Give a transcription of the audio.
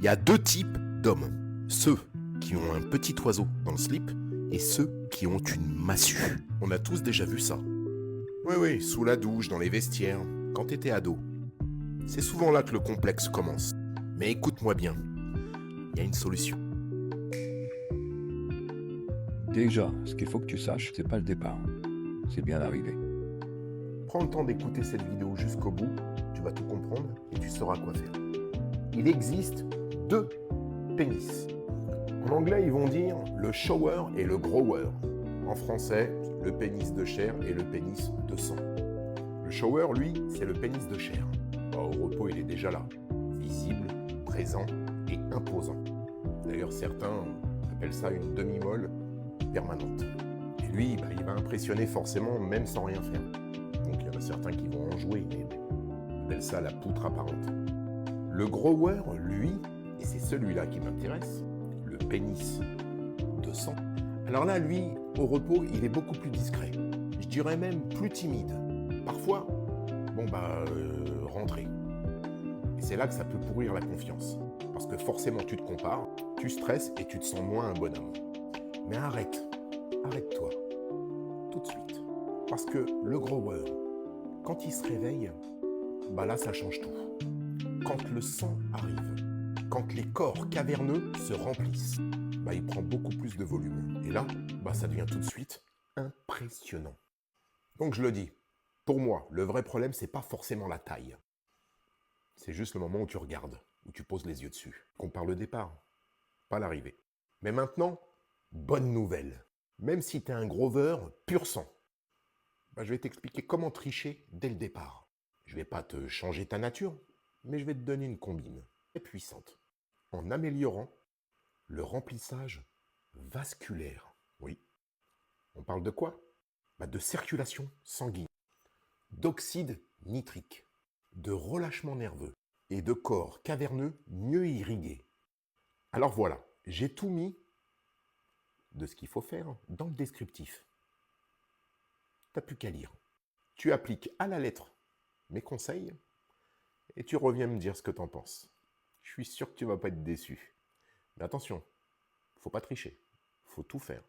Il y a deux types d'hommes. Ceux qui ont un petit oiseau dans le slip et ceux qui ont une massue. On a tous déjà vu ça. Oui, sous la douche, dans les vestiaires, quand t'étais ado. C'est souvent là que le complexe commence. Mais écoute-moi bien, il y a une solution. Déjà, ce qu'il faut que tu saches, c'est pas le départ. C'est bien l'arrivée. Prends le temps d'écouter cette vidéo jusqu'au bout, tu vas tout comprendre et tu sauras quoi faire. Il existe deux pénis. En anglais, ils vont dire le shower et le grower. En français, le pénis de chair et le pénis de sang. Le shower, lui, c'est le pénis de chair. Au repos, il est déjà là, visible, présent et imposant. D'ailleurs, certains appellent ça une demi-molle permanente. Et lui, il va impressionner forcément même sans rien faire. Donc il y en a certains qui vont en jouer, mais on appelle ça la poutre apparente. Le grower, lui, et c'est celui-là qui m'intéresse, le pénis de sang. Alors là, lui, au repos, il est beaucoup plus discret. Je dirais même plus timide. Parfois, rentrer. Et c'est là que ça peut pourrir la confiance. Parce que forcément, tu te compares, tu stresses et tu te sens moins un bonhomme. Mais arrête-toi, tout de suite. Parce que le grower, quand il se réveille, là, ça change tout. Quand le sang arrive, quand les corps caverneux se remplissent, il prend beaucoup plus de volume. Et là, ça devient tout de suite impressionnant. Donc je le dis, pour moi, le vrai problème, c'est pas forcément la taille. C'est juste le moment où tu regardes, où tu poses les yeux dessus. Qu'on parle le départ, pas l'arrivée. Mais maintenant, bonne nouvelle. Même si t'es un grower pur sang, je vais t'expliquer comment tricher dès le départ. Je vais pas te changer ta nature, mais je vais te donner une combine très puissante. En améliorant le remplissage vasculaire. Oui. On parle de quoi ? De circulation sanguine, d'oxyde nitrique, de relâchement nerveux et de corps caverneux mieux irrigués. Alors voilà, j'ai tout mis de ce qu'il faut faire dans le descriptif. T'as plus qu'à lire. Tu appliques à la lettre mes conseils et tu reviens me dire ce que t'en penses. Je suis sûr que tu vas pas être déçu. Mais attention, faut pas tricher, faut tout faire.